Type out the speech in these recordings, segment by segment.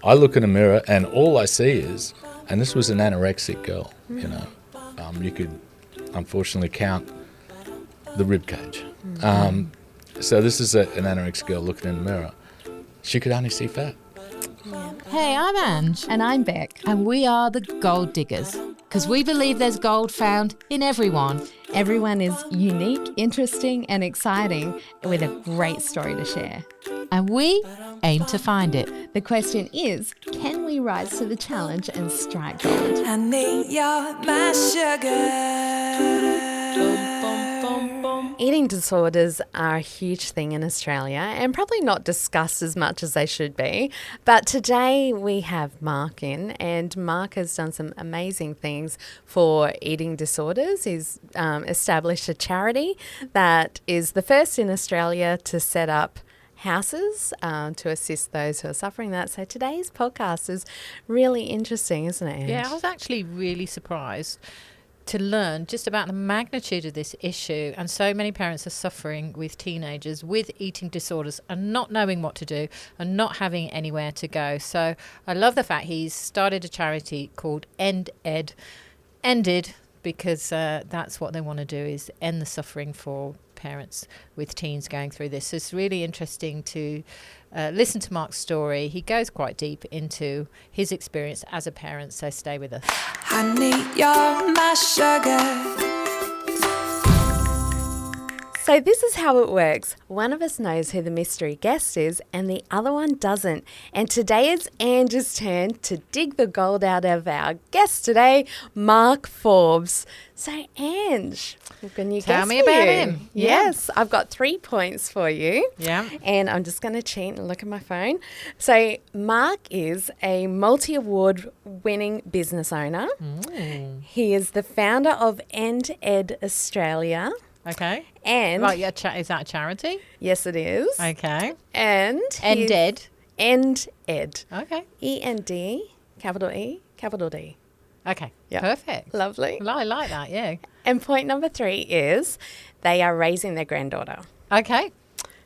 I look in a mirror and all I see is, and this was an anorexic girl, you know, you could unfortunately count the rib cage. So this is an anorexic girl looking in the mirror. She could only see fat. Hey, I'm Ange. And I'm Beck. And we are the Gold Diggers. Because we believe there's gold found in everyone. Everyone is unique, interesting, and exciting with a great story to share. And we aim to find it. The question is, can we rise to the challenge and strike gold? Honey, you're my sugar. Eating disorders are a huge thing in Australia and probably not discussed as much as they should be. But today we have Mark in, and Mark has done some amazing things for eating disorders. He's established a charity that is the first in Australia to set up houses to assist those who are suffering that. So today's podcast is really interesting, isn't it, Ange? Yeah, I was actually really surprised to learn just about the magnitude of this issue, and so many parents are suffering with teenagers with eating disorders and not knowing what to do and not having anywhere to go. So I love the fact he's started a charity called endED, because that's what they want to do, is end the suffering for parents with teens going through this. So it's really interesting to listen to Mark's story. He goes quite deep into his experience as a parent, so stay with us. Honey, you're my sugar. So this is how it works. One of us knows who the mystery guest is and the other one doesn't. And today it's Ange's turn to dig the gold out of our guest today, Mark Forbes. So Ange, can you Tell guess me about you? him. Yes, I've got 3 points for you. Yeah. And I'm just going to cheat and look at my phone. So Mark is a multi-award winning business owner. He is the founder of endED Australia. Okay. And Right, yeah, is that a charity? yes, it is. Okay. And endED. endED. Okay. E-N-D, capital E, capital D. Okay. Yeah. Perfect. Lovely. Well, I like that, yeah. And point number 3 is they are raising their granddaughter. Okay.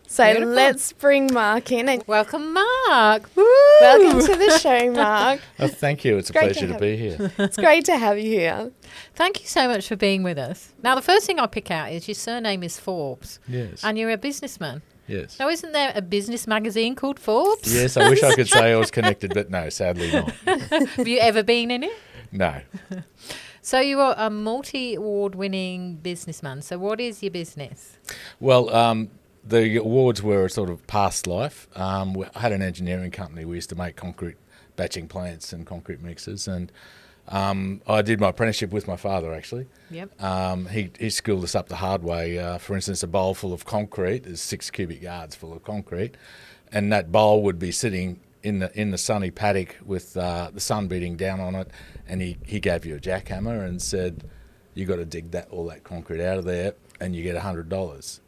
So Beautiful. let's bring Mark in. And Welcome, Mark. Woo! welcome to the show, Mark. Oh, thank you. It's a Great to pleasure to have be here. It's great to have you here. Thank you so much for being with us. Now, the first thing I pick out is your surname is Forbes. Yes. And you're a businessman. Yes. Now, isn't there a business magazine called Forbes? Yes, I wish I could say I was connected, but no, sadly not. Have you ever been in it? No. So you are a multi-award winning businessman. So what is your business? Well, the awards were a sort of past life. I had an engineering company. We used to make concrete batching plants and concrete mixers, and I did my apprenticeship with my father, actually. Yep. He schooled us up the hard way. For instance, a bowl full of concrete is 6 cubic yards full of concrete, and that bowl would be sitting in the sunny paddock with the sun beating down on it, and he gave you a jackhammer and said, "You got to dig all that concrete out of there, and you get $100."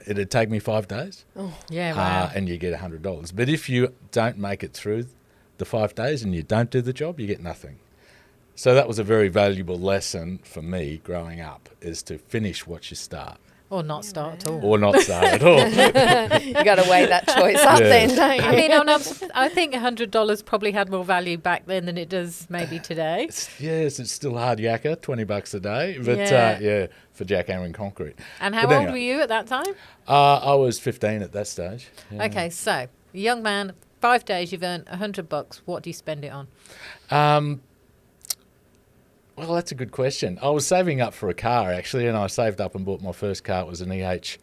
It'd take me 5 days. Yeah, wow. And you get $100. But if you don't make it through the 5 days and you don't do the job, you get nothing. So that was a very valuable lesson for me growing up, is to finish what you start. Or not start at all. Or not start at all. You got to weigh that choice up then, don't you? I mean, I think $100 probably had more value back then than it does maybe today. Yes, it's still hard yakka, $20 a day. But Yeah. for jackhammering concrete. And how But old anyway, were you at that time? I was 15 at that stage. Yeah. Okay, so young man, 5 days, you've earned $100. What do you spend it on? Well, that's a good question. I was saving up for a car, actually, and I saved up and bought my first car. It was an EH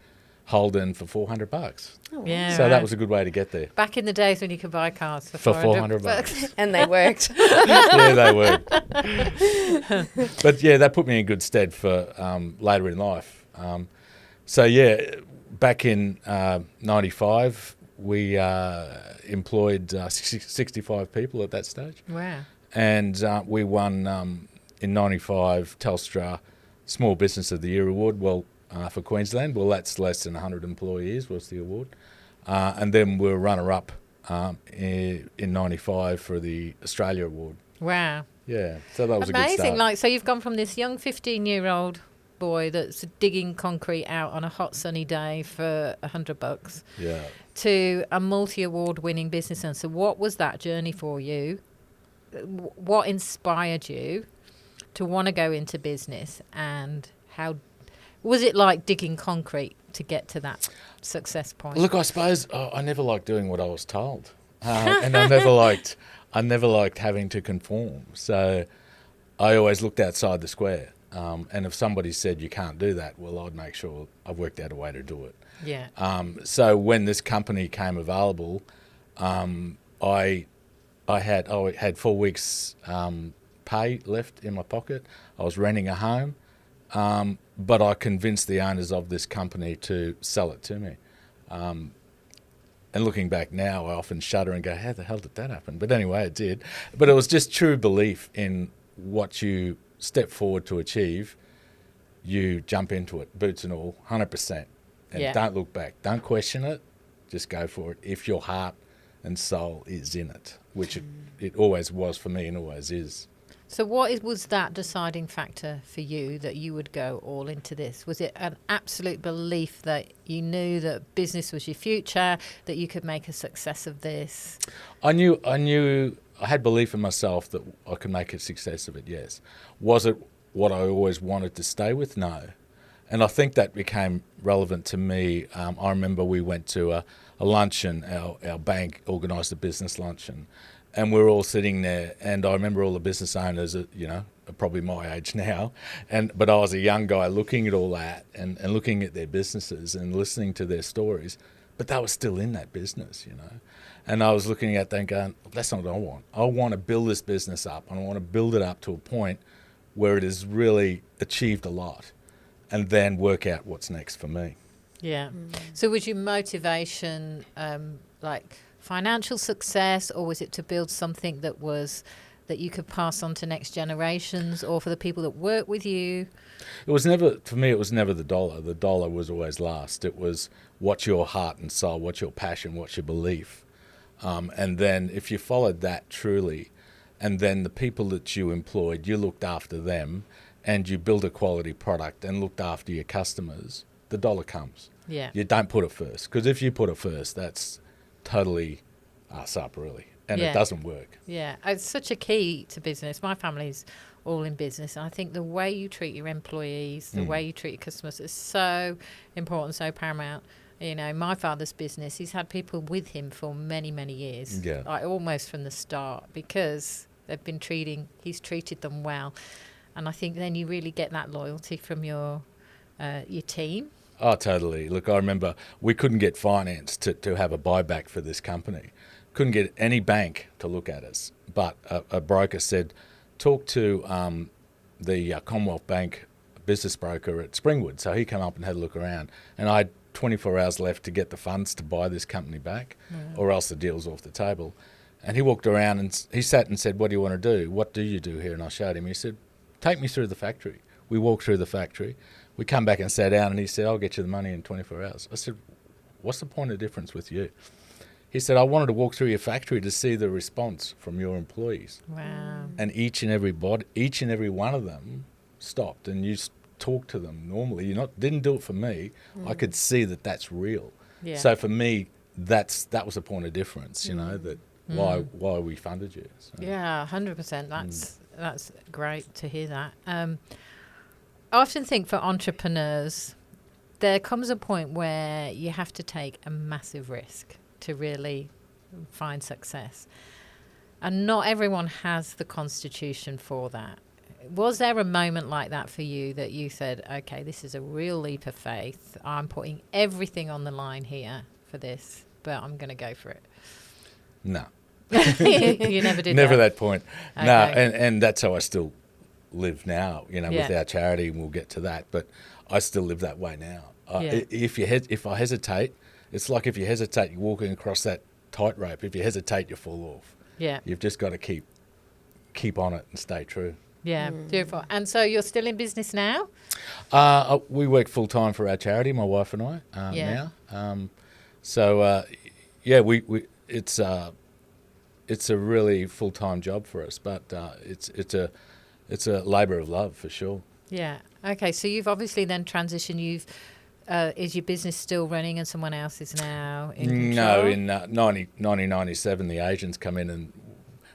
Holden for $400. Yeah, So right. that was a good way to get there. Back in the days when you could buy cars for For $400. $400. And they worked. Yeah, they were. But yeah, that put me in good stead for later in life. Back in 95, we employed 65 people at that stage. Wow. And we won, in 95, Telstra Small Business of the Year award, for Queensland. Well, that's less than 100 employees was the award. And then we were runner-up in 95 for the Australia award. Wow. Yeah, so that was a good Amazing. start. Like, so you've gone from this young 15-year-old boy that's digging concrete out on a hot sunny day for $100 Yeah. to a multi-award winning business owner. So what was that journey for you? What inspired you to want to go into business, and how was it like digging concrete to get to that success point? Look, I suppose I never liked doing what I was told, and I never liked having to conform. So I always looked outside the square, and if somebody said you can't do that, well, I'd make sure I've worked out a way to do it. Yeah. So when this company came available, I had 4 weeks pay left in my pocket. I was renting a home, but I convinced the owners of this company to sell it to me. And looking back now, I often shudder and go, how the hell did that happen? But anyway, it did. But it was just true belief in what you step forward to achieve. You jump into it, boots and all, 100%. And don't look back. Don't question it. Just go for it. If your heart and soul is in it, which it always was for me and always is. So what was that deciding factor for you that you would go all into this? Was it an absolute belief that you knew that business was your future, that you could make a success of this? I knew I had belief in myself that I could make a success of it, yes. Was it what I always wanted to stay with? No. And I think that became relevant to me. I remember we went to a luncheon, our bank organised a business luncheon, and we were all sitting there, and I remember all the business owners, are probably my age now, but I was a young guy looking at all that and looking at their businesses and listening to their stories, but they were still in that business, And I was looking at them going, that's not what I want. I want to build this business up, and I want to build it up to a point where it has really achieved a lot, and then work out what's next for me. Yeah. So was your motivation like financial success, or was it to build something that you could pass on to next generations, or for the people that work with you? It was never, for me, it was never the dollar. The dollar was always last. It was what's your heart and soul, what's your passion, what's your belief. And then if you followed that truly, and then the people that you employed, you looked after them, and you build a quality product and looked after your customers, the dollar comes. Yeah. You don't put it first, because if you put it first, that's totally us up, really, and it doesn't work. Yeah, it's such a key to business. My family's all in business, and I think the way you treat your employees, the way you treat your customers is so important, so paramount. My father's business, he's had people with him for many, many years, like almost from the start, because he's treated them well. And I think then you really get that loyalty from your team. Oh, totally. Look, I remember we couldn't get finance to have a buyback for this company. Couldn't get any bank to look at us. But a broker said, talk to the Commonwealth Bank business broker at Springwood. So he came up and had a look around. And I had 24 hours left to get the funds to buy this company back, or else the deal's off the table. And he walked around and he sat and said, what do you want to do? What do you do here? And I showed him. He said, take me through the factory. We walked through the factory. We come back and sat down, and he said, I'll get you the money in 24 hours. I said, what's the point of difference with you? He said, I wanted to walk through your factory to see the response from your employees. Wow. And each and every one of them stopped, and you talked to them normally. Didn't do it for me. I could see that that's real. Yeah. So for me, that was a point of difference, that why we funded you. So. Yeah, 100%. That's great to hear that. I often think for entrepreneurs, there comes a point where you have to take a massive risk to really find success. And not everyone has the constitution for that. Was there a moment like that for you that you said, okay, this is a real leap of faith. I'm putting everything on the line here for this, but I'm going to go for it? No. You never did Never that point. Okay. No, and that's how I still live now, with our charity, and we'll get to that. But I still live that way now. If I hesitate, it's like if you hesitate, you're walking across that tightrope. If you hesitate, you fall off. Yeah. You've just got to keep on it and stay true. Yeah, beautiful. And so you're still in business now? We work full time for our charity, my wife and I, now. It's a really full time job for us, but it's a labour of love for sure. Yeah. Okay, so you've obviously then transitioned. Is your business still running and someone else is now in control? No, in 1997, the Asians come in and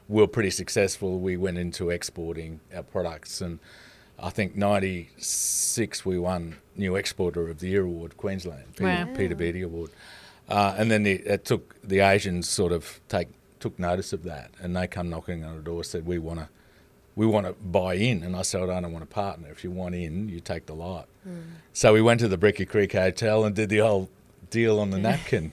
we were pretty successful. We went into exporting our products, and I think 96 we won New Exporter of the Year award, Queensland, Peter Beattie Award. And then the Asians sort of took notice of that, and they come knocking on the door, said, we want to buy in. And I said, I don't want a partner. If you want in, you take the lot. So we went to the Bricky Creek Hotel and did the whole deal on the napkin,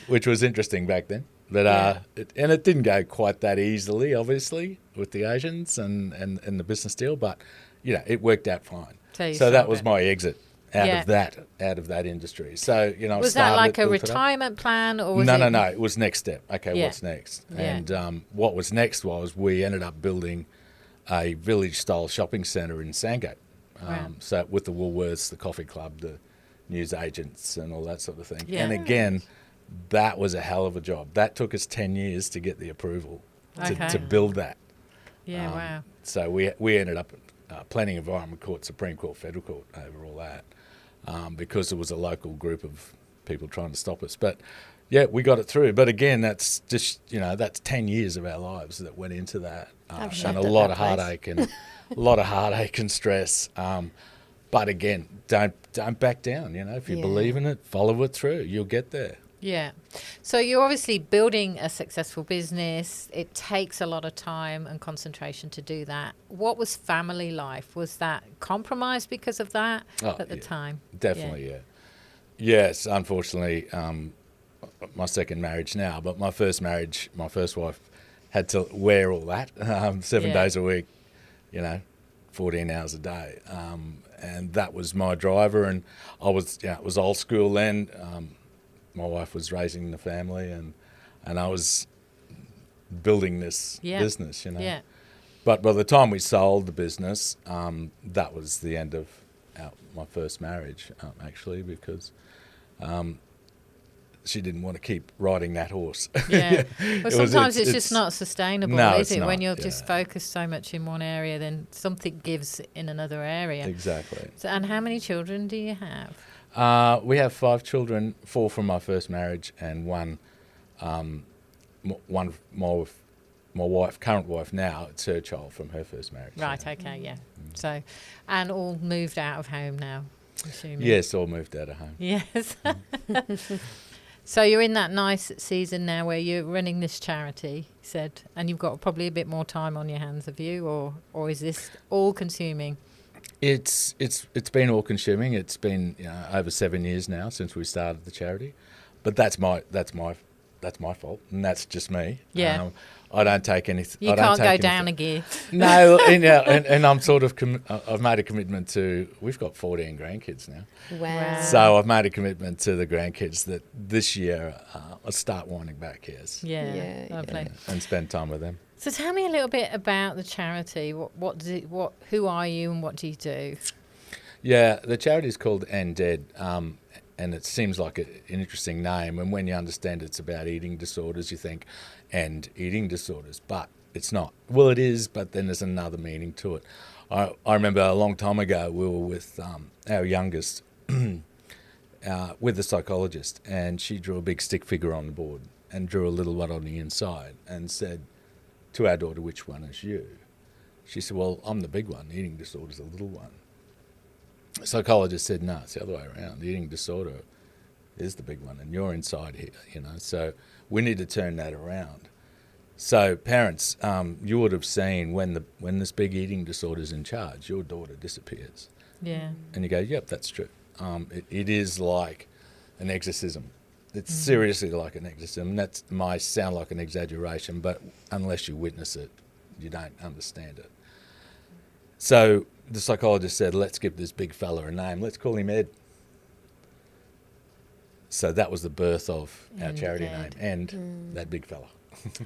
which was interesting back then. But it didn't go quite that easily, obviously, with the Asians and the business deal. But it worked out fine. So that was my exit out of that industry. So was that like a retirement plan, or was no? It was next step. Okay, what's next? Yeah. And what was next was we ended up building a village-style shopping centre in Sandgate. So with the Woolworths, the Coffee Club, the news agents, and all that sort of thing. Yeah. And again, that was a hell of a job. That took us 10 years to get the approval to build that. Yeah, wow. So we ended up Planning Environment Court, Supreme Court, Federal Court over all that. Because there was a local group of people trying to stop us. But, we got it through. But, again, that's just, that's 10 years of our lives that went into that. And a lot of heartache and stress. But, again, don't back down. If you believe in it, follow it through. You'll get there. Yeah. So you're obviously building a successful business. It takes a lot of time and concentration to do that. What was family life? Was that compromised because of that at the time? Definitely, yeah. Yes, unfortunately, my second marriage now, but my first marriage, my first wife had to wear all that 7 days a week, 14 hours a day. And that was my driver. And I was, it was old school then. My wife was raising the family, and I was building this business, Yeah. But by the time we sold the business, that was the end of my first marriage, actually, because she didn't want to keep riding that horse. Yeah. Well, sometimes it's just not sustainable, is it? Not, when you're just focused so much in one area, then something gives in another area. Exactly. So, and how many children do you have? We have 5 children, 4 from my first marriage, and one my current wife now, it's her child from her first marriage. Right, okay, yeah. So, and all moved out of home now, assuming? Yes, all moved out of home. Yes. So you're in that nice season now where you're running this charity, you said, and you've got probably a bit more time on your hands, have you? Or is this all-consuming? It's been all consuming. It's been over 7 years now since we started the charity, but that's my fault, and that's just me. Yeah. I don't take anything. You can't go down a gear. No, and I'm sort of I've made a commitment to. We've got 14 grandkids now. Wow. So I've made a commitment to the grandkids that this year I'll start winding back. Yes. Yeah. Lovely. And spend time with them. So tell me a little bit about the charity. Who are you and what do you do? Yeah, the charity is called endED, and it seems like an interesting name. And when you understand it's about eating disorders, you think, and eating disorders, but it's not. Well, it is, but then there's another meaning to it. I remember a long time ago we were with our youngest, with a psychologist, and she drew a big stick figure on the board and drew a little one on the inside and said to our daughter, which one is you? She said, well, I'm the big one. The eating disorder's a little one. The psychologist said, no, it's the other way around. The eating disorder is the big one, and you're inside here, So we need to turn that around. So parents, you would have seen when this big eating disorder's in charge, your daughter disappears. Yeah. And you go, yep, that's true. It is like an exorcism. It's seriously like an exorcism. That might sound like an exaggeration, but unless you witness it, you don't understand it. So the psychologist said, let's give this big fella a name. Let's call him Ed. So that was the birth of our charity name, and that big fella.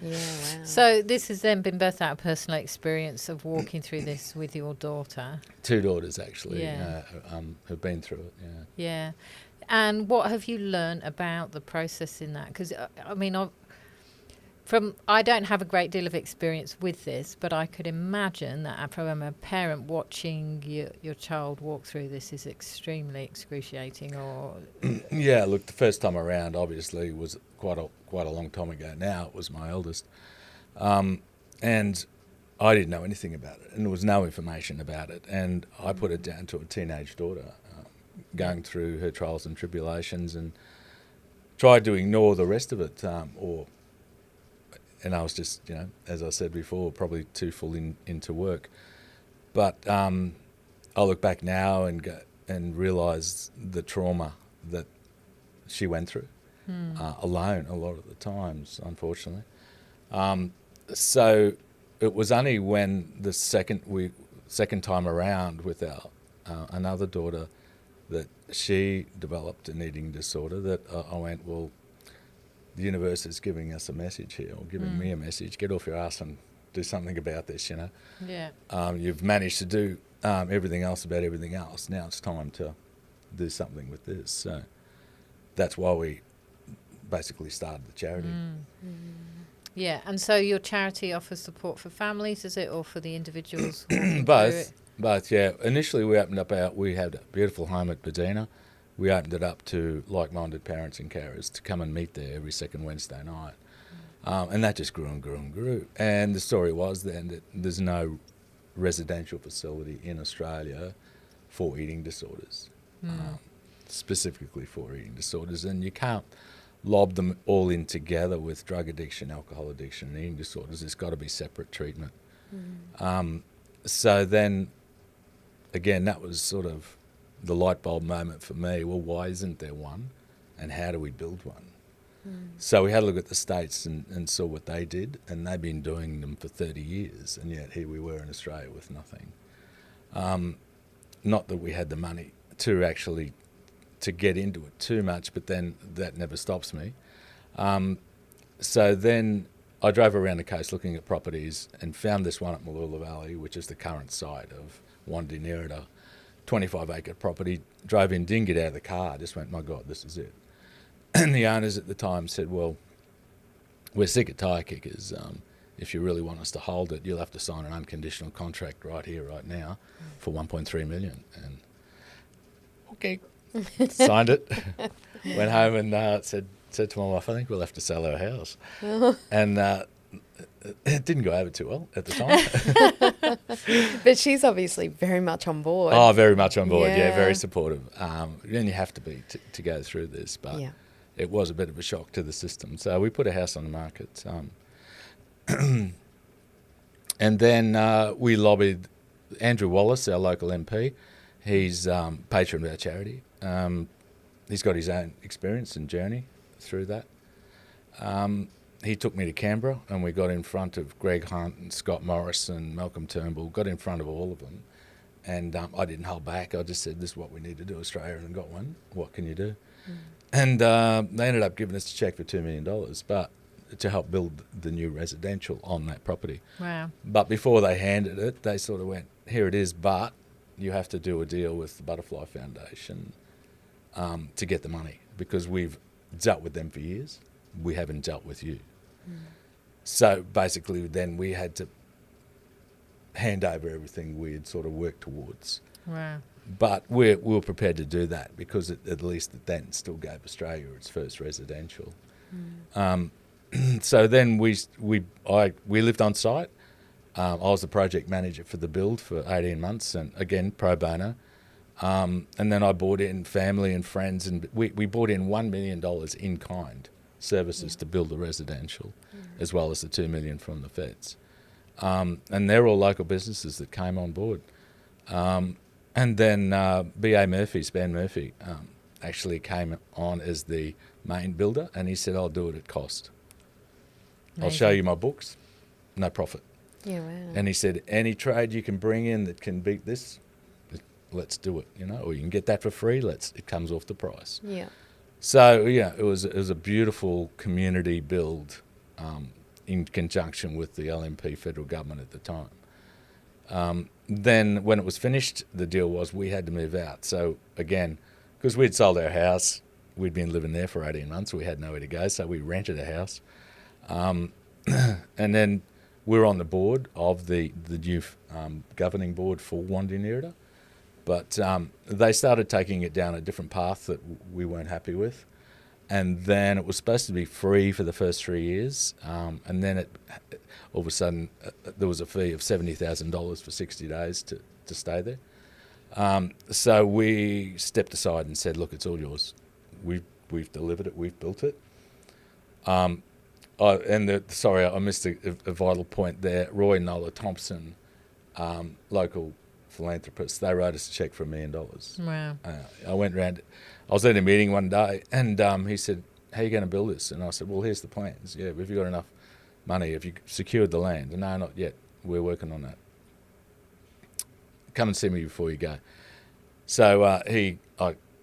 Yeah, wow. So this has then been birthed out of personal experience of walking through this with your daughter. 2 daughters, actually, have been through it, Yeah. And what have you learned about the process in that? Because, I don't have a great deal of experience with this, but I could imagine that from a parent watching your child walk through this is extremely excruciating. Or Yeah, look, the first time around obviously was quite a long time ago now. It was my eldest. And I didn't know anything about it, and there was no information about it. And I put it down to a teenage daughter going through her trials and tribulations, and tried to ignore the rest of it, and I was just, as I said before, probably too full into work. But I look back now and realise the trauma that she went through alone a lot of the times, unfortunately. So it was only when the second time around with our another daughter that she developed an eating disorder that I went, well, the universe is giving us a message here, or giving me a message. Get off your ass and do something about this, Yeah. You've managed to do everything else about everything else. Now it's time to do something with this. So that's why we basically started the charity. Yeah, and so your charity offers support for families, is it, or for the individuals? walking through Both. it? Both, yeah. Initially we opened up we had a beautiful home at Bedina. We opened it up to like-minded parents and carers to come and meet there every second Wednesday night. And that just grew and grew and grew. And the story was then that there's no residential facility in Australia for eating disorders, specifically for eating disorders. And you can't lob them all in together with drug addiction, alcohol addiction, and eating disorders. There's got to be separate treatment. So then, again, that was sort of the light bulb moment for me. Well, why isn't there one, and how do we build one? So we had a look at the States and saw what they did, and they've been doing them for 30 years, and yet here we were in Australia with nothing. Not that we had the money to get into it too much, but then that never stops me. So then I drove around the coast looking at properties and found this one at Mooloola Valley, which is the current site of Wandirnirida, 25-acre property. Drove in, didn't get out of the car, just went, my God, this is it. And the owners at the time said, well, we're sick of tyre kickers. If you really want us to hold it, you'll have to sign an unconditional contract right here, right now, for 1.3 million. And okay, signed it. Went home and said to my wife, I think we'll have to sell our house. And it didn't go over too well at the time. But she's obviously very much on board. Oh, very much on board. Yeah, Yeah. very supportive. And you have to be to go through this, but Yeah. it was a bit of a shock to the system. So we put a house on the market. And then we lobbied Andrew Wallace, our local MP. He's patron of our charity. He's got his own experience and journey through that. He took me to Canberra, and we got in front of Greg Hunt and Scott Morris and Malcolm Turnbull, got in front of all of them. And I didn't hold back. I just said, this is what we need to do, Australia, and got one. What can you do? And they ended up giving us a cheque for $2 million, but to help build the new residential on that property. Wow. But before they handed it, they sort of went, here it is, but you have to do a deal with the Butterfly Foundation to get the money, because we've dealt with them for years. We haven't dealt with you. So basically then we had to hand over everything we had sort of worked towards. Wow. But we were prepared to do that because at least it then still gave Australia its first residential. So then we lived on site. I was the project manager for the build for 18 months, and again pro bono. And then I brought in family and friends, and we brought in $1 million in kind services to build the residential, as well as the $2 million from the feds. And they're all local businesses that came on board. And then B.A. Murphy, Span Murphy, actually came on as the main builder, and he said, I'll do it at cost. I'll show you my books, no profit. Yeah, wow. And he said, any trade you can bring in that can beat this, let's do it, or you can get that for free, it comes off the price. Yeah. So, yeah, it was a beautiful community build in conjunction with the LNP federal government at the time. Then when it was finished, the deal was we had to move out. So, again, because we'd sold our house, we'd been living there for 18 months, we had nowhere to go, so we rented a house. and then we're on the board of the new governing board for Wandinirida. But they started taking it down a different path that we weren't happy with. And then it was supposed to be free for the first 3 years. And then all of a sudden, there was a fee of $70,000 for 60 days to stay there. So we stepped aside and said, look, it's all yours. We've delivered it. We've built it. I missed a vital point there. Roy and Nola Thompson, local philanthropists, they wrote us a cheque for $1 million. Wow. I went round. I was at a meeting one day, and he said, "How are you going to build this?" And I said, "Well, here's the plans. Yeah, have you got enough money? Have you secured the land?" And, "No, not yet. We're working on that. Come and see me before you go." So I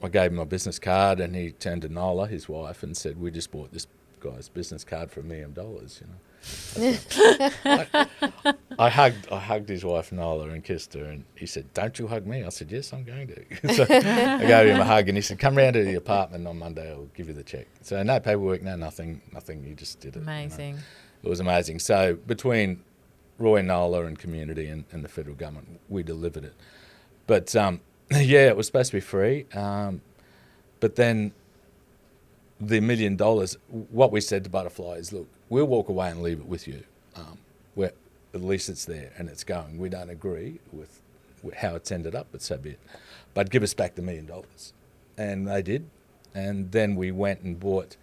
gave him my business card, and he turned to Nola, his wife, and said, "We just bought this guy's business card for $1 million." You know. I hugged his wife Nola and kissed her, and he said, "Don't you hug me?" I said, "Yes, I'm going to." So I gave him a hug, and he said, "Come round to the apartment on Monday. I'll give you the cheque." So no paperwork, no nothing. You just did it. Amazing. You know. It was amazing. So between Roy and Nola and community and the federal government, we delivered it. But yeah, it was supposed to be free. But then the $1 million, what we said to Butterfly is, look, we'll walk away and leave it with you. Where at least it's there and it's going. We don't agree with how it's ended up, but so be it. But give us back the $1 million. And they did. And then we went and bought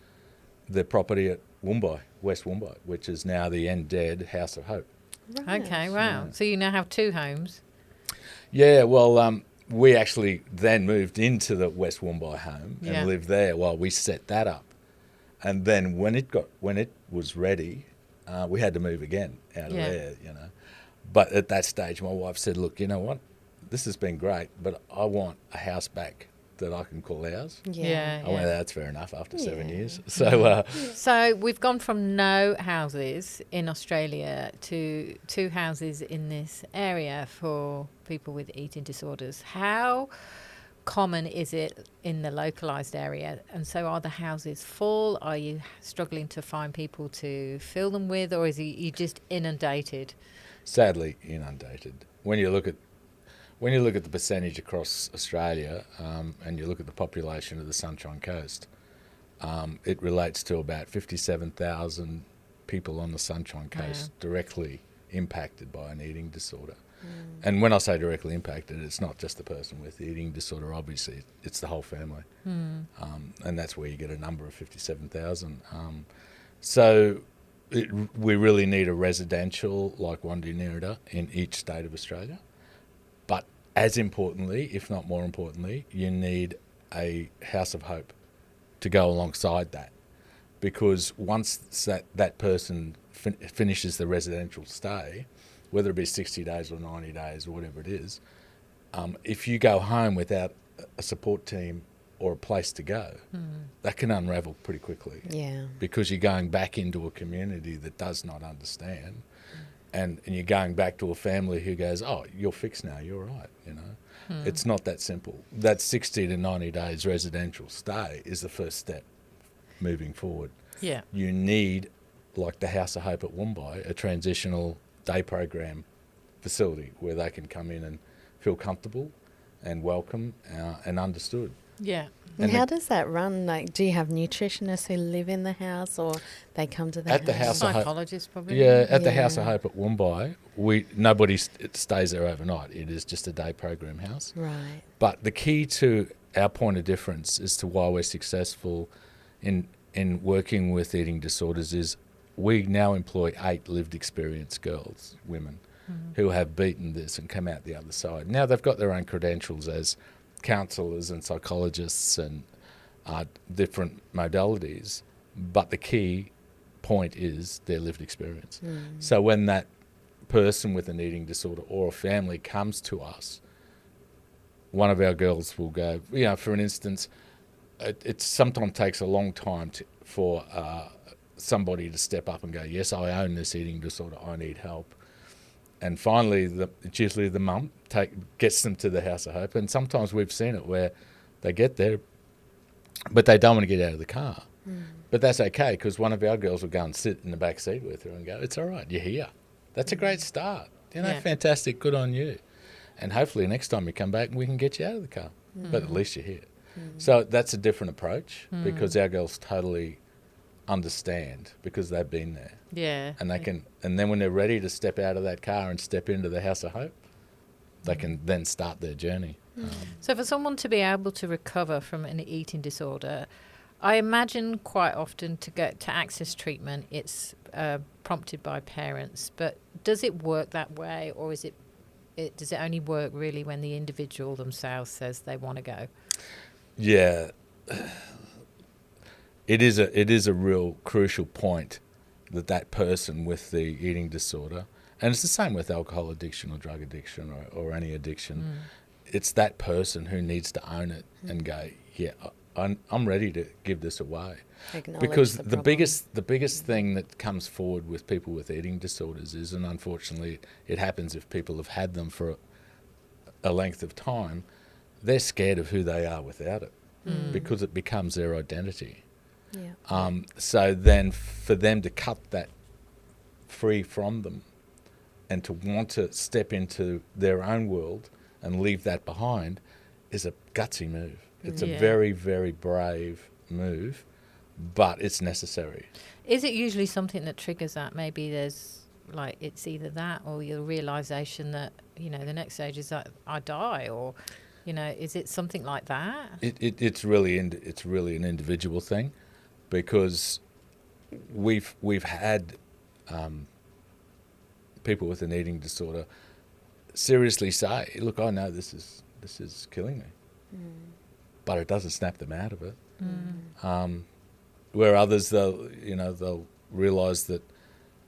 the property at Woombai, West Woombai, which is now the endED House of Hope. Right. Okay, wow. So you now have 2 homes. Yeah, well, we actually then moved into the West Woombai home and lived there while we set that up. And then when it was ready, we had to move again out of there, you know. But at that stage, my wife said, "Look, you know what? This has been great, but I want a house back that I can call ours." Yeah. I went, "That's fair enough after 7 years." So, So we've gone from no houses in Australia to 2 houses in this area for people with eating disorders. How common is it in the localised area? And so are the houses full? Are you struggling to find people to fill them with, or is you just inundated? sadly inundated. When you look at the percentage across Australia, and you look at the population of the Sunshine Coast, it relates to about 57,000 people on the Sunshine Coast directly impacted by an eating disorder. And when I say directly impacted, it's not just the person with the eating disorder, obviously, it's the whole family. And that's where you get a number of 57,000. So we really need a residential like Wandinirida in each state of Australia. But as importantly, if not more importantly, you need a House of Hope to go alongside that. Because once that person finishes the residential stay, whether it be 60 days or 90 days or whatever it is, if you go home without a support team or a place to go, that can unravel pretty quickly. Yeah. Because you're going back into a community that does not understand, and you're going back to a family who goes, "Oh, you're fixed now, you're right," you know. It's not that simple. That 60 to 90 days residential stay is the first step moving forward. Yeah. You need, like the House of Hope at Woombai, a transitional day program facility where they can come in and feel comfortable and welcome and understood. Yeah. And how does that run? Like, do you have nutritionists who live in the house, or they come to the At house? the House of Hope, Psychologists probably. yeah, at the House of Hope at Woombai, nobody stays there overnight. It is just a day program house. Right. But the key to our point of difference as to why we're successful in working with eating disorders is we now employ 8 lived experience girls, women, who have beaten this and come out the other side. Now they've got their own credentials as counsellors and psychologists and different modalities, but the key point is their lived experience. So when that person with an eating disorder or a family comes to us, one of our girls will go, for an instance, it sometimes takes a long time for somebody to step up and go, "Yes, I own this eating disorder, I need help." And finally, it's usually the mum gets them to the House of Hope. And sometimes we've seen it where they get there, but they don't want to get out of the car. But that's okay, because one of our girls will go and sit in the back seat with her and go, "It's all right, you're here. That's a great start. Yeah. Fantastic, good on you. And hopefully next time you come back, we can get you out of the car. But at least you're here." So that's a different approach, because our girls totally understand, because they've been there. Yeah. And they can, and then when they're ready to step out of that car and step into the house of hope, they can then start their journey. So for someone to be able to recover from an eating disorder, I imagine quite often to access treatment, it's prompted by parents. But does it work that way, or does it only work really when the individual themselves says they want to go? Yeah, it is a real crucial point that person with the eating disorder, and it's the same with alcohol addiction or drug addiction or any addiction. It's that person who needs to own it and go, yeah, I'm ready to give this away. Because the biggest thing that comes forward with people with eating disorders is, and unfortunately it happens if people have had them for a length of time, they're scared of who they are without it, because it becomes their identity. Yeah. So then for them to cut that free from them and to want to step into their own world and leave that behind is a gutsy move. It's a very, very brave move, but it's necessary. Is it usually something that triggers that? Maybe there's it's either that or your realisation that, the next stage is that I die, or, is it something like that? It's really an individual thing, because we've had people with an eating disorder seriously say, "Look, I know this is killing me," but it doesn't snap them out of it. Where others, they'll realise that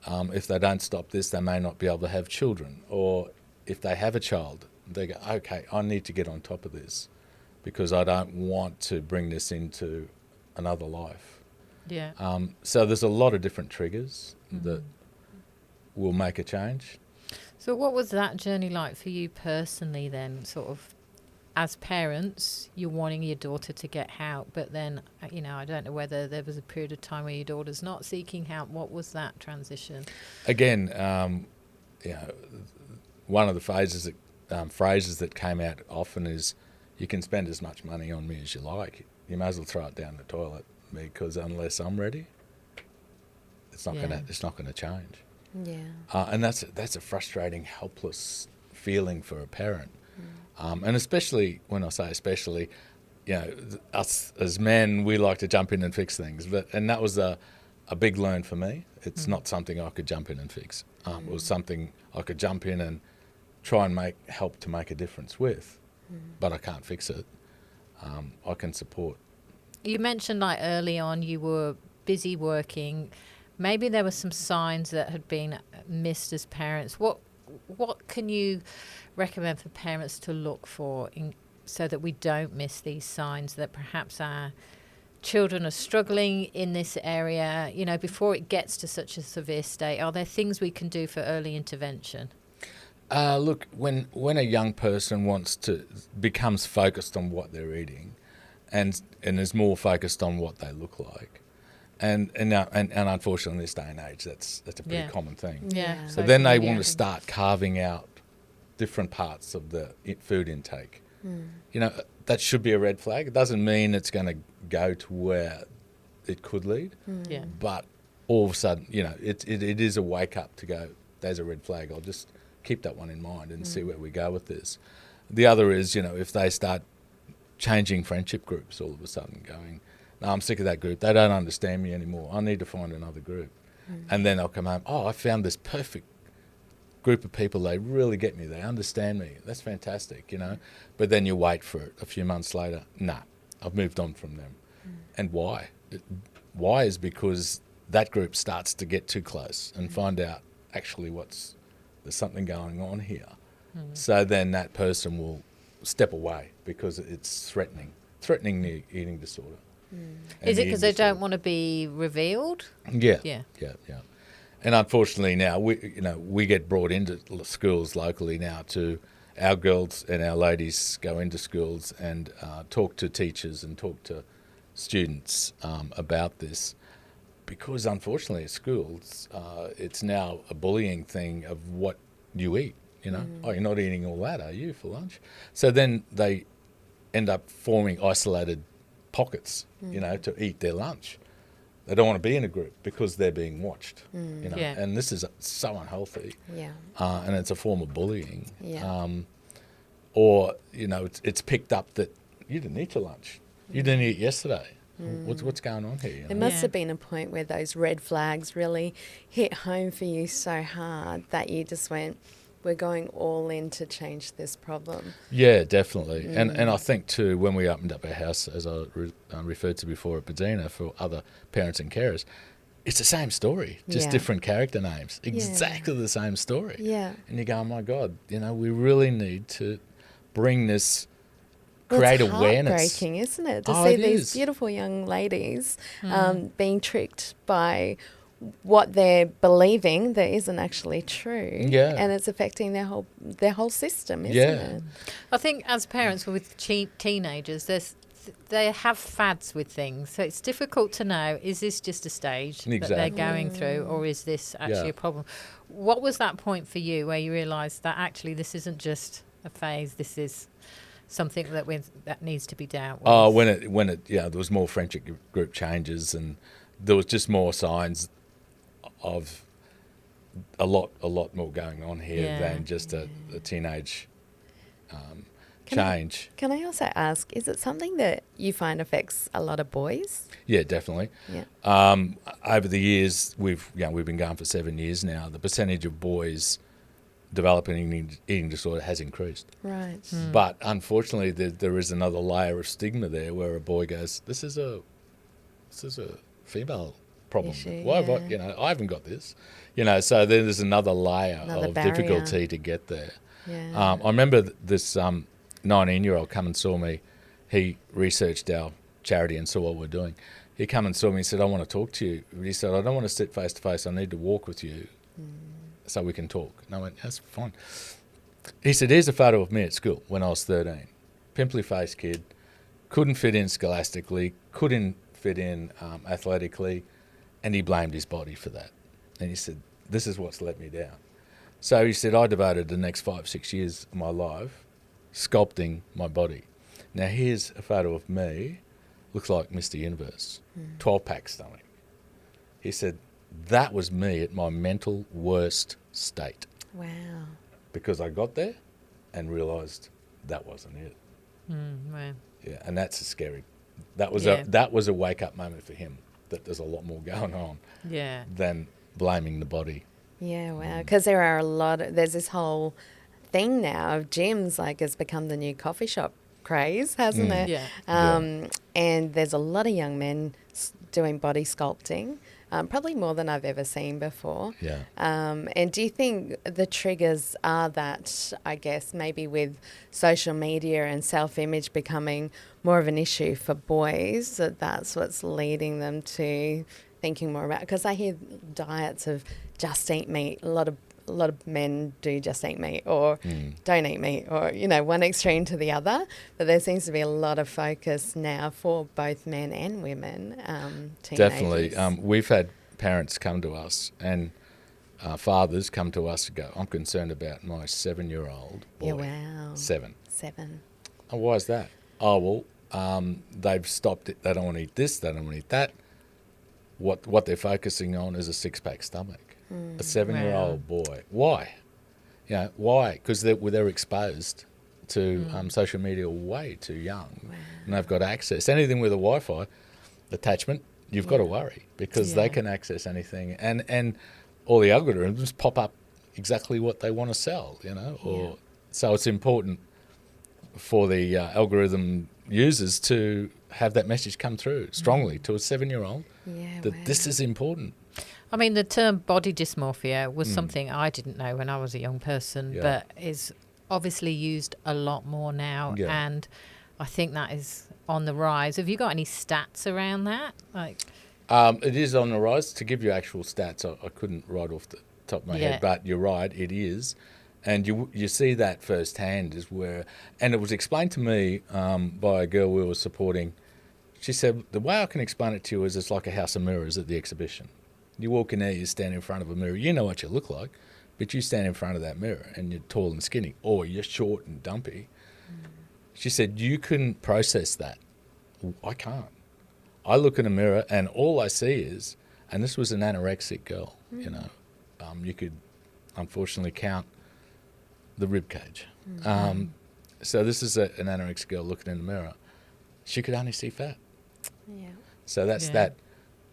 if they don't stop this, they may not be able to have children, or if they have a child, they go, "Okay, I need to get on top of this because I don't want to bring this into another life." Yeah. So there's a lot of different triggers that will make a change. So what was that journey like for you personally then, sort of, as parents, you're wanting your daughter to get help, but then, I don't know whether there was a period of time where your daughter's not seeking help. What was that transition? Again, one of the phrases that came out often is, "You can spend as much money on me as you like. You may as well throw it down the toilet, because unless I'm ready, it's not gonna change." Yeah. And that's a frustrating, helpless feeling for a parent. And especially, when I say especially, us as men, we like to jump in and fix things. And that was a big learn for me. It's not something I could jump in and fix. It was something I could jump in and try and help to make a difference with. But I can't fix it. I can support. You mentioned early on you were busy working. Maybe there were some signs that had been missed as parents. What can you recommend for parents to look for so that we don't miss these signs that perhaps our children are struggling in this area, before it gets to such a severe state? Are there things we can do for early intervention? Look, when a young person becomes focused on what they're eating and is more focused on what they look like, and unfortunately in this day and age, that's a pretty common thing. Yeah. So then they want to start carving out different parts of the food intake. That should be a red flag. It doesn't mean it's going to go to where it could lead. Yeah. But all of a sudden, it is a wake up to go, there's a red flag. I'll just keep that one in mind and see where we go with this. The other is, if they start changing friendship groups all of a sudden, going, "No, I'm sick of that group. They don't understand me anymore. I need to find another group." And then they'll come home, "Oh, I found this perfect group of people. They really get me. They understand me. That's fantastic, But then you wait for it a few months later. Nah, I've moved on from them. And why? Why is because that group starts to get too close and find out actually there's something going on here. So then that person will step away because it's threatening the eating disorder. Is it because they don't want to be revealed? Yeah. And unfortunately now we get brought into schools locally now to our girls and our ladies go into schools and talk to teachers and talk to students about this. because unfortunately at schools, it's now a bullying thing of what you eat. You know, oh, you're not eating all that, are you, for lunch? So then they end up forming isolated pockets, you know, to eat their lunch. They don't want to be in a group because they're being watched, you know, Yeah. and this is so unhealthy. Yeah. And it's a form of bullying. Yeah. Or, you know, it's picked up that you didn't eat your lunch. You didn't eat yesterday. What's going on here? You There know? must Yeah. have been a point where those red flags really hit home for you so hard that you just went, we're going all in to change this problem. Yeah, definitely. And I think too, when we opened up our house, as I referred to before at Padina, for other parents and carers, it's the same story, just Yeah. different character names. Exactly the same story. Yeah. And you go, oh my God, you know, we really need to bring this, Well, create it's awareness. heartbreaking, isn't it? To Oh, see it these is. beautiful young ladies being tricked by what they're believing that isn't actually true. Yeah. And it's affecting their whole system, isn't Yeah. it? I think as parents with teenagers, they have fads with things, so it's difficult to know, is this just a stage that Exactly. they're going through, or is this actually Yeah. a problem? What was that point for you where you realised that actually this isn't just a phase, this is something that needs to be dealt with? Oh, when it yeah, there was more friendship group changes, and there was just more signs of a lot more going on here Yeah. than just a teenage Can I- change. Can I also ask, is it something that you find affects a lot of boys? Yeah, definitely. Yeah. Over the years, we've been going for 7 years now. The percentage of boys developing an eating disorder has increased. Right. But unfortunately, there is another layer of stigma there, where a boy goes, "This is a female problem. Issue, Why have I, yeah. you know, I haven't got this." You know, so then there's another layer Another of barrier. difficulty to get there. Yeah. I remember this 19-year-old come and saw me. He researched our charity and saw what we're doing. He come and saw me and said, "I want to talk to you." But he said, "I don't want to sit face to face. I need to walk with you so we can talk." And I went, "That's fine." He said, "Here's a photo of me at school when I was 13. Pimply-faced kid, couldn't fit in scholastically, couldn't fit in athletically, and he blamed his body for that." And he said, "This is what's let me down." So he said, "I devoted the next 5-6 years of my life sculpting my body. Now here's a photo of me, looks like Mr. Universe, 12-pack stomach." He said, "That was me at my mental worst state, Wow. because I got there and realised that wasn't it." Wow. Yeah, and that's a scary. That was Yeah. a wake up moment for him, that there's a lot more going on Yeah. than blaming the body. Yeah, wow. Because there are there's this whole thing now of gyms, like it's become the new coffee shop craze, hasn't it? Yeah. And there's a lot of young men doing body sculpting, probably more than I've ever seen before. Yeah. And do you think the triggers are that, I guess, maybe with social media and self-image becoming more of an issue for boys, that's what's leading them to thinking more about? Because I hear diets of just eat meat. A lot of men do just eat meat or don't eat meat, or, you know, one extreme to the other. But there seems to be a lot of focus now for both men and women, teenagers. Definitely. We've had parents come to us, and fathers come to us and go, "I'm concerned about my 7-year-old boy." Yeah, wow. 7. 7. Oh, why is that? Oh, well, they've stopped it. They don't want to eat this, they don't want to eat that. What they're focusing on is a 6-pack stomach. A 7-year-old boy. Why? You know, why? Because they're exposed to social media way too young. And they've got access. Anything with a Wi-Fi attachment, you've got to worry, because they can access anything. And all the algorithms pop up exactly what they want to sell, you know. So it's important for the algorithm users to have that message come through strongly to a 7-year-old that this is important. I mean, the term body dysmorphia was something I didn't know when I was a young person, but is obviously used a lot more now, and I think that is on the rise. Have you got any stats around that? It is on the rise. To give you actual stats, I couldn't right off the top of my head, but you're right, it is. And you see that firsthand, is where, and it was explained to me by a girl we were supporting. She said, the way I can explain it to you is it's like a house of mirrors at the exhibition. You walk in there, you stand in front of a mirror. You know what you look like, but you stand in front of that mirror and you're tall and skinny, or you're short and dumpy. She said, you can process that. I can't. I look in a mirror and all I see is, and this was an anorexic girl, you know, you could unfortunately count the rib cage. So this is an anorexic girl looking in the mirror. She could only see fat. Yeah. So that's that,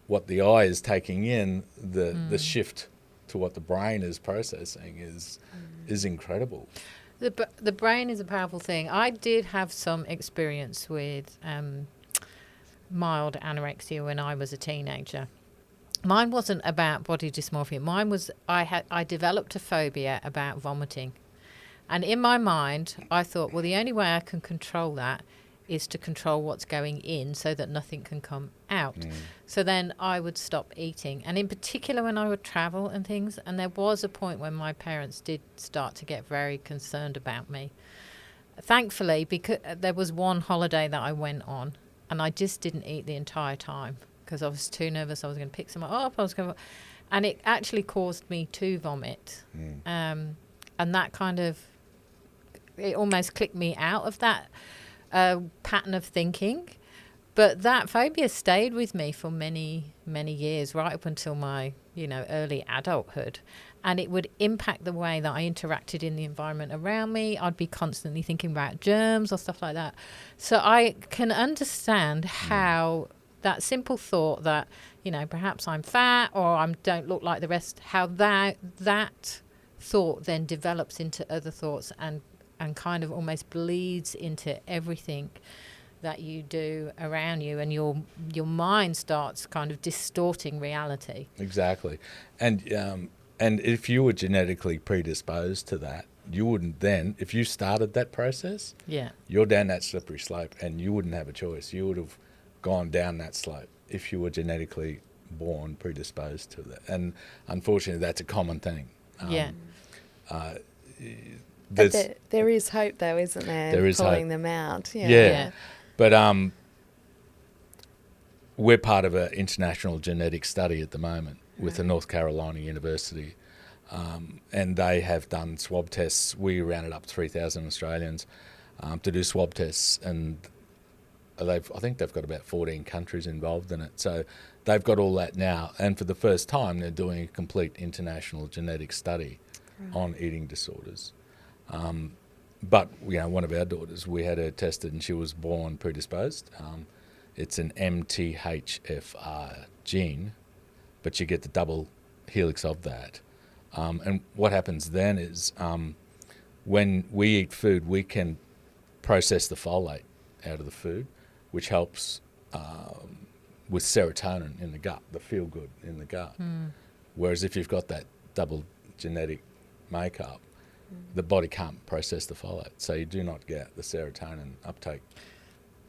what the eye is taking in, the shift to what the brain is processing is incredible. The brain is a powerful thing. I did have some experience with mild anorexia when I was a teenager. Mine wasn't about body dysmorphia. Mine was I developed a phobia about vomiting. And in my mind, I thought, well, the only way I can control that is to control what's going in so that nothing can come out. So then I would stop eating. And in particular, when I would travel and things, and there was a point when my parents did start to get very concerned about me. Thankfully, because there was one holiday that I went on, and I just didn't eat the entire time because I was too nervous. I was going to pick someone up. And it actually caused me to vomit. And that kind of, it almost clicked me out of that pattern of thinking. But that phobia stayed with me for many, many years, right up until my, early adulthood. And it would impact the way that I interacted in the environment around me. I'd be constantly thinking about germs or stuff like that. So I can understand how that simple thought that, perhaps I'm fat or I don't look like the rest, how that thought then develops into other thoughts and kind of almost bleeds into everything that you do around you, and your mind starts kind of distorting reality. Exactly. And if you were genetically predisposed to that, you wouldn't then, if you started that process, you're down that slippery slope and you wouldn't have a choice. You would have gone down that slope if you were genetically born predisposed to that. And unfortunately, that's a common thing. But there is hope, though, isn't there? There is pulling hope. them out. Yeah. But we're part of an international genetic study at the moment with the North Carolina University, and they have done swab tests. We rounded up 3,000 Australians to do swab tests, and I think they've got about 14 countries involved in it. So they've got all that now, and for the first time, they're doing a complete international genetic study on eating disorders. But one of our daughters, we had her tested and she was born predisposed. It's an MTHFR gene, but you get the double helix of that. And what happens then is when we eat food, we can process the folate out of the food, which helps with serotonin in the gut, the feel-good in the gut. Whereas if you've got that double genetic makeup, the body can't process the folate, so you do not get the serotonin uptake.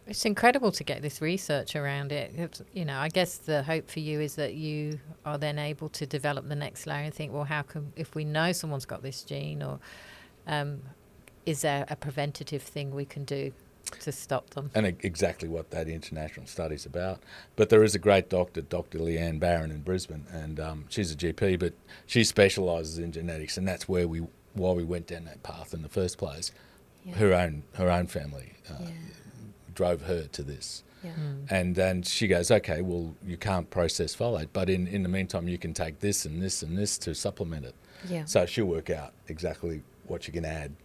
It's incredible to get this research around it. I guess the hope for you is that you are then able to develop the next layer and think, well, how can, if we know someone's got this gene, or is there a preventative thing we can do to stop them? And exactly what that international study's about. But there is a great doctor, Dr. Leanne Barron in Brisbane, and she's a GP, but she specialises in genetics, and that's why we went down that path in the first place. Her own family drove her to this. And then she goes, okay, well, you can't process folate, but in the meantime, you can take this and this and this to supplement it. So she'll work out exactly what you can add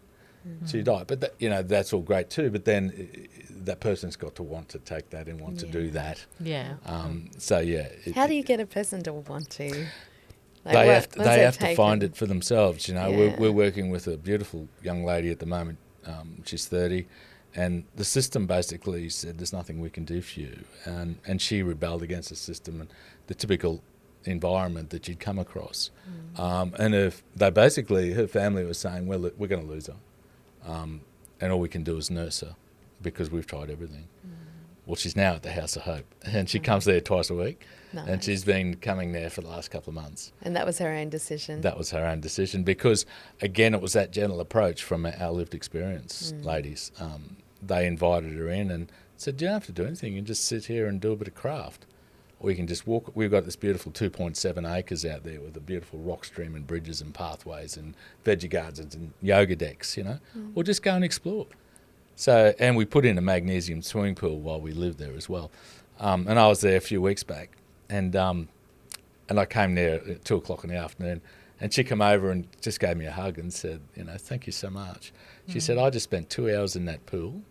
to your diet. But that's all great too, but then that person's got to want to take that and want to do that. How do you get a person to want to? They have to find it for themselves. We're working with a beautiful young lady at the moment. She's 30, and the system basically said there's nothing we can do for you, and she rebelled against the system and the typical environment that you'd come across. And if her family was saying, well, look, we're going to lose her, and all we can do is nurse her because we've tried everything. Well, she's now at the House of Hope, and she comes there twice a week. Nice. And she's been coming there for the last couple of months. And that was her own decision? That was her own decision because, again, it was that gentle approach from our lived experience ladies. They invited her in, and said, you don't have to do anything. You can just sit here and do a bit of craft. Or you can just walk. We've got this beautiful 2.7 acres out there with a beautiful rock stream and bridges and pathways and veggie gardens and yoga decks, you know. Or just go and explore. So, and we put in a magnesium swimming pool while we lived there as well. And I was there a few weeks back, and I came there at 2 o'clock in the afternoon, and she came over and just gave me a hug and said, you know, thank you so much. She said, I just spent 2 hours in that pool.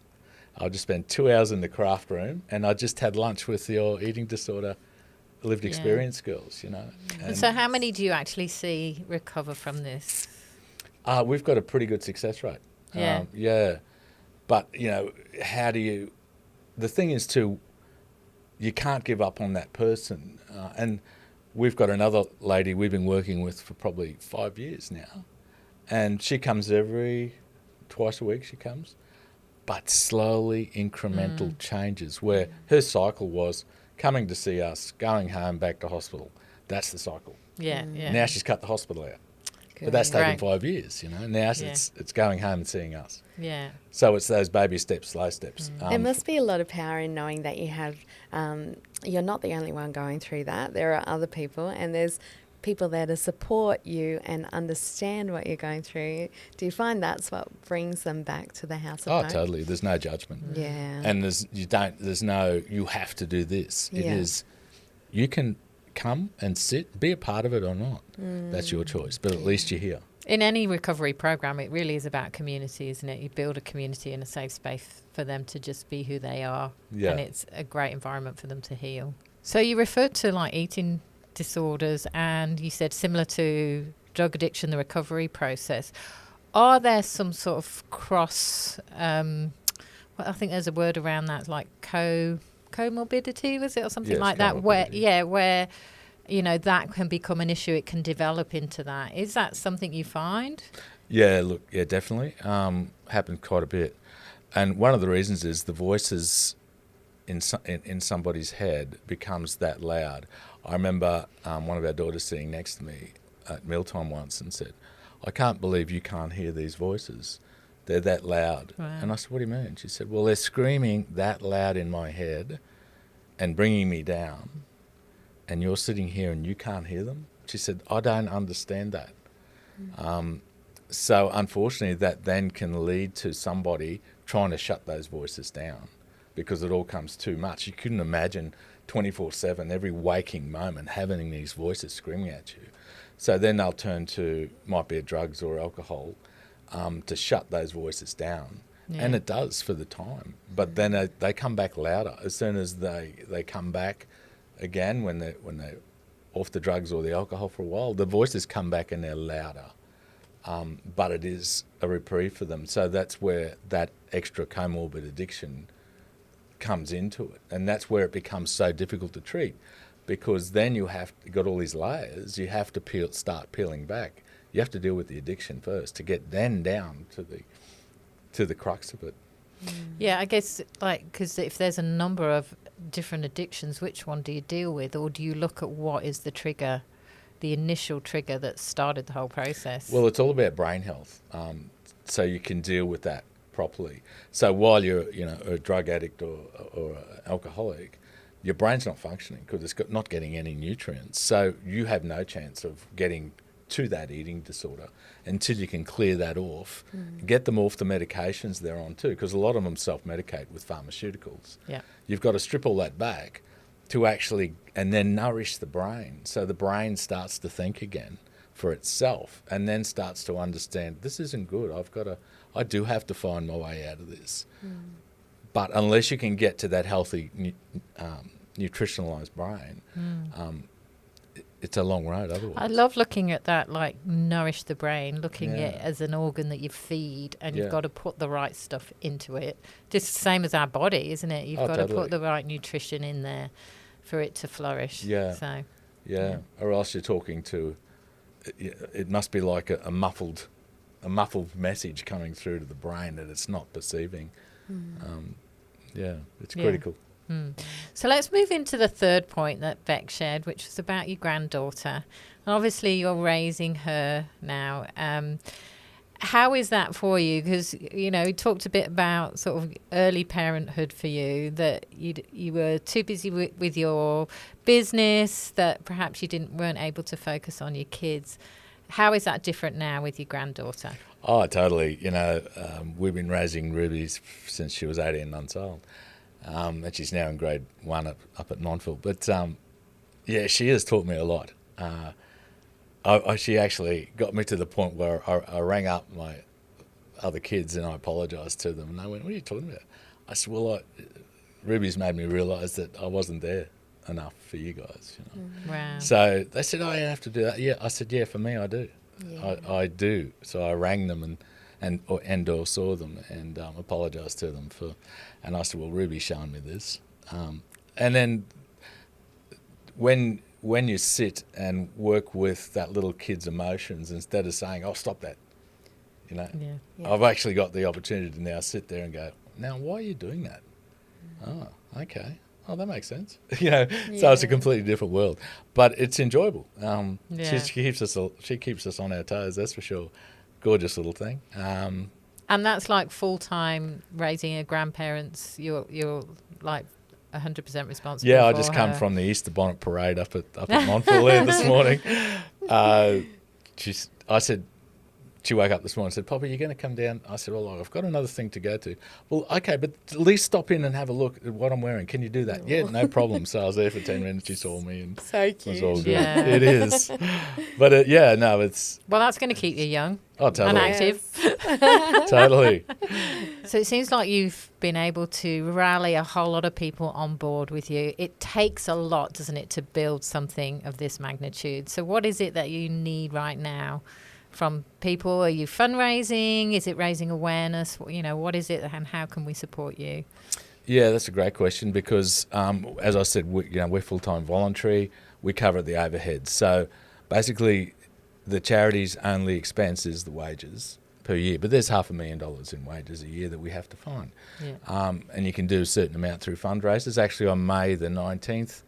I just spent 2 hours in the craft room, and I just had lunch with your eating disorder lived experience girls, you know. And so how many do you actually see recover from this? We've got a pretty good success rate. Yeah. Yeah. But, you know, how do you... The thing is, too, you can't give up on that person. And we've got another lady we've been working with for probably 5 years now. And she comes twice a week she comes. But slowly incremental changes where her cycle was coming to see us, going home, back to hospital. That's the cycle. Yeah. Now she's cut the hospital out. Good. But that's taken Right. 5 years, you know. Now it's going home and seeing us. Yeah. So it's those baby steps, slow steps. There must be a lot of power in knowing that you have, you're not the only one going through that. There are other people, and there's people there to support you and understand what you're going through. Do you find that's what brings them back to the house of Oh, hope? totally. There's no judgment. Yeah. And there's no, you have to do this. It Yeah. is, you can come and sit, be a part of it or not. That's your choice, but at least you're here. In any recovery program, it really is about community, isn't it? You build a community and a safe space for them to just be who they are. Yeah. And it's a great environment for them to heal. So you referred to like eating disorders, and you said similar to drug addiction, the recovery process. Are there some sort of cross, well, I think there's a word around that, like comorbidity, was it, or something Yes, like that, where, comorbidity. where, you know, that can become an issue, it can develop into that. Is that something you find? Yeah, look, yeah, definitely. Happens quite a bit. And one of the reasons is the voices in somebody's head becomes that loud. I remember one of our daughters sitting next to me at mealtime once and said, I can't believe you can't hear these voices. They're that loud. Wow. And I said, what do you mean? She said, well, they're screaming that loud in my head and bringing me down. And you're sitting here and you can't hear them? She said, I don't understand that. So unfortunately, that then can lead to somebody trying to shut those voices down because it all comes too much. You couldn't imagine 24/7, every waking moment, having these voices screaming at you. So then they'll turn to, might be drugs or alcohol, to shut those voices down. Yeah. And it does for the time. But then they come back louder. As soon as they come back again, when they're off the drugs or the alcohol for a while, the voices come back and they're louder. But it is a reprieve for them. So that's where that extra comorbid addiction comes into it. And that's where it becomes so difficult to treat, because then you got all these layers. You have to start peeling back. You have to deal with the addiction first to get then down to the crux of it. Yeah, I guess, like, because if there's a number of different addictions, which one do you deal with? Or do you look at what is the trigger, the initial trigger that started the whole process? Well, it's all about brain health, so you can deal with that properly. So while you're, a drug addict or an alcoholic, your brain's not functioning because it's not getting any nutrients. So you have no chance of getting to that eating disorder until you can clear that off, get them off the medications they're on too, because a lot of them self-medicate with pharmaceuticals. Yeah. You've got to strip all that back to actually, and then nourish the brain. So the brain starts to think again for itself and then starts to understand, this isn't good. I do have to find my way out of this. But unless you can get to that healthy, nutritionalized brain, it's a long road otherwise. I love looking at that, like, nourish the brain, looking at Yeah. it as an organ that you feed, and you've Yeah. got to put the right stuff into it. Just the same as our body, isn't it? You've Oh, got to totally. put the right nutrition in there for it to flourish. Yeah. So, Yeah, or else you're talking to. It must be like a muffled message coming through to the brain that it's not perceiving. It's Yeah. critical. So let's move into the third point that Beck shared, which was about your granddaughter. And obviously, you're raising her now. How is that for you? Because, you know, you talked a bit about sort of early parenthood for you, that you were too busy with your business, that perhaps you weren't able to focus on your kids. How is that different now with your granddaughter? Oh, totally. You know, we've been raising Ruby since she was 18 months old. And she's now in grade 1 up at Montville. But, yeah, she has taught me a lot. She actually got me to the point where I rang up my other kids and I apologised to them. And they went, "What are you talking about?" I said, "Well, Ruby's made me realise that I wasn't there enough for you guys." You know? Wow. So they said, "Oh, you have to do that." Yeah, I said, "Yeah, for me, I do. Yeah. I do." So I rang them and/or saw them and apologised to them for. And I said, "Well, Ruby's shown me this." And then when you sit and work with that little kid's emotions, instead of saying, "Oh, stop that," you know, Yeah. I've actually got the opportunity to now sit there and go, "Now, why are you doing that?" "Oh, okay. Oh, that makes sense." You know, so it's a completely different world, but it's enjoyable. She keeps us on our toes, that's for sure. Gorgeous little thing. And that's like full-time raising a grandparents. You're like 100% responsible. Yeah, I for just come her. from the Easter bonnet parade up at Montville there this morning. I said, she woke up this morning and said, "Papa, you're going to come down?" I said, "Well, I've got another thing to go to." "Well, okay, but at least stop in and have a look at what I'm wearing. Can you do that?" "Yeah, no problem." So I was there for 10 minutes. She saw me and So it was all cute. good. Yeah. It is. But it's... Well, that's going to keep you young Oh, and totally. active. Totally. So it seems like you've been able to rally a whole lot of people on board with you. It takes a lot, doesn't it, to build something of this magnitude. So what is it that you need right now from people? Are you fundraising? Is it raising awareness? You know, what is it and how can we support you? Yeah, that's a great question because, as I said, we're full-time voluntary. We cover the overheads. So basically, the charity's only expense is the wages per year, but there's $500,000 in wages a year that we have to find. Yeah. And you can do a certain amount through fundraisers. Actually, on May the 19th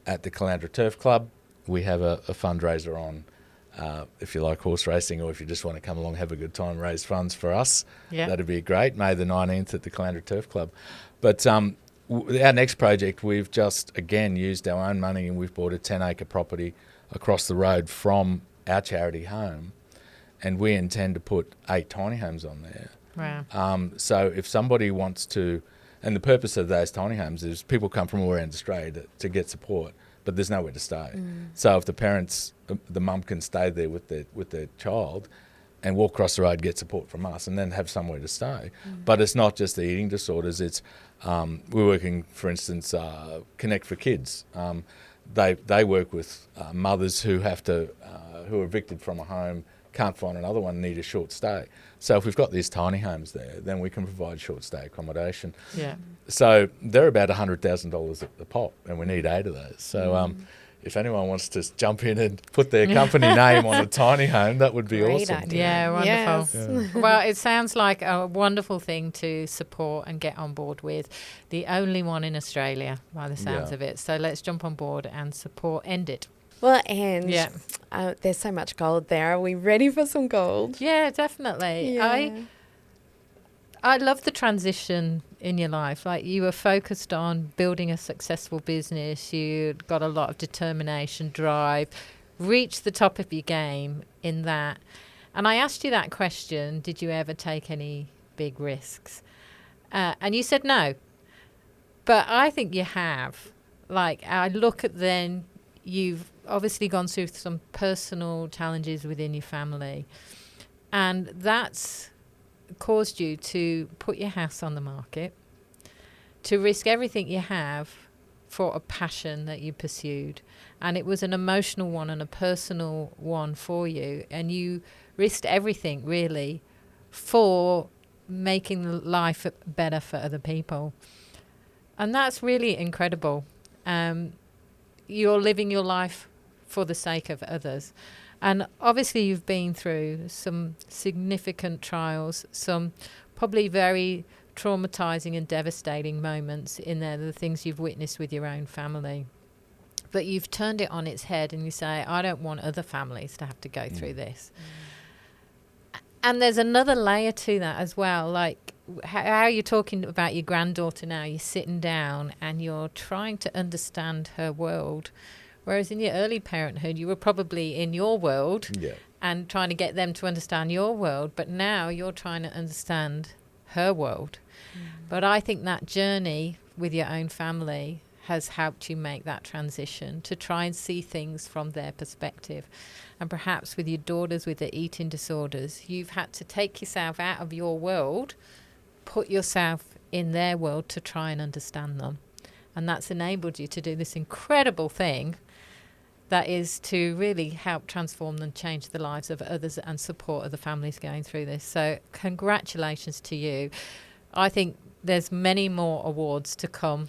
at the Caloundra Turf Club, we have a fundraiser on. If you like horse racing or if you just want to come along, have a good time, raise funds for us, that'd be great. May the 19th at the Caloundra Turf Club. But our next project, we've just, again, used our own money and we've bought a 10-acre property across the road from our charity home, and we intend to put 8 tiny homes on there. Wow. So if somebody wants to, and the purpose of those tiny homes is people come from all around Australia to get support, but there's nowhere to stay. So if the parents, the mum can stay there with their child and walk across the road, get support from us, and then have somewhere to stay. But it's not just the eating disorders. It's we're working, for instance, Connect for Kids. They work with mothers who who are evicted from a home, can't find another one, need a short stay. So if we've got these tiny homes there, then we can provide short stay accommodation. Yeah. So they're about $100,000 a pop, and we need 8 of those. So if anyone wants to jump in and put their company name on a tiny home, that would be Great awesome. idea. Yeah, wonderful. Yes. Well, it sounds like a wonderful thing to support and get on board with. The only one in Australia, by the sounds Yeah. of it. So let's jump on board and support endED. Well, and Yeah. there's so much gold there. Are we ready for some gold? Yeah, definitely. Yeah. I love the transition in your life. Like, you were focused on building a successful business. You'd got a lot of determination, drive, reached the top of your game in that. And I asked you that question, did you ever take any big risks? And you said no. But I think you have. Like, I look at then, you've obviously gone through some personal challenges within your family. And that's caused you to put your house on the market, to risk everything you have for a passion that you pursued. And it was an emotional one and a personal one for you. And you risked everything, really, for making life better for other people. And that's really incredible. You're living your life for the sake of others. And obviously you've been through some significant trials, some probably very traumatizing and devastating moments in there, the things you've witnessed with your own family. But you've turned it on its head and you say, I don't want other families to have to go through this. And there's another layer to that as well. Like how you're talking about your granddaughter now, you're sitting down and you're trying to understand her world. Whereas in your early parenthood, you were probably in your world and trying to get them to understand your world. But now you're trying to understand her world. But I think that journey with your own family has helped you make that transition to try and see things from their perspective. And perhaps with your daughters with the eating disorders, you've had to take yourself out of your world, put yourself in their world to try and understand them. And that's enabled you to do this incredible thing that is to really help transform and change the lives of others and support other families going through this. So congratulations to you. I think there's many more awards to come,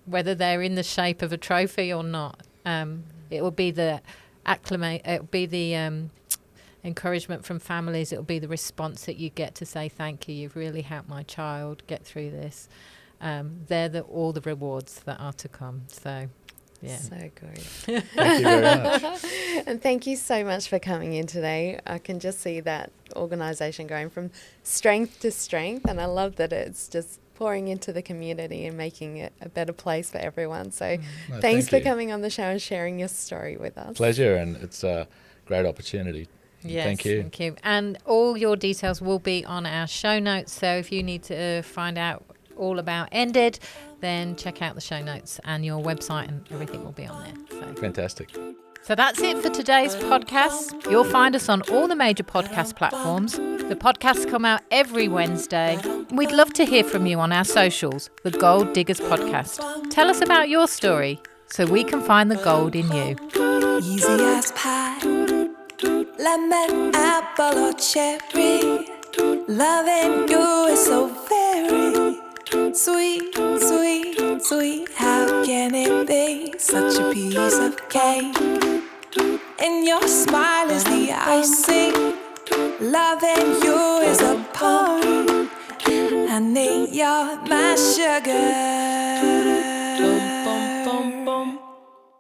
whether they're in the shape of a trophy or not. It will be the it will be the encouragement from families. It will be the response that you get to say, thank you, you've really helped my child get through this. They're all the rewards that are to come. So, yeah. So good. Thank you very much. And thank you so much for coming in today. I can just see that organisation going from strength to strength, and I love that it's just pouring into the community and making it a better place for everyone. So thanks for coming on the show and sharing your story with us. Pleasure, and it's a great opportunity. Yes, thank you. Thank you. And all your details will be on our show notes. So if you need to find out all about endED, then check out the show notes, and your website and everything will be on there. So. Fantastic. So that's it for today's podcast. You'll find us on all the major podcast platforms. The podcasts come out every Wednesday. We'd love to hear from you on our socials, the Gold Diggers Podcast. Tell us about your story so we can find the gold in you. Easy as pie, lemon, apple or cherry. Loving you is so very sweet, sweet, sweet. How can it be such a piece of cake? And your smile is the icing. Loving you is a poem. Honey, you're my sugar.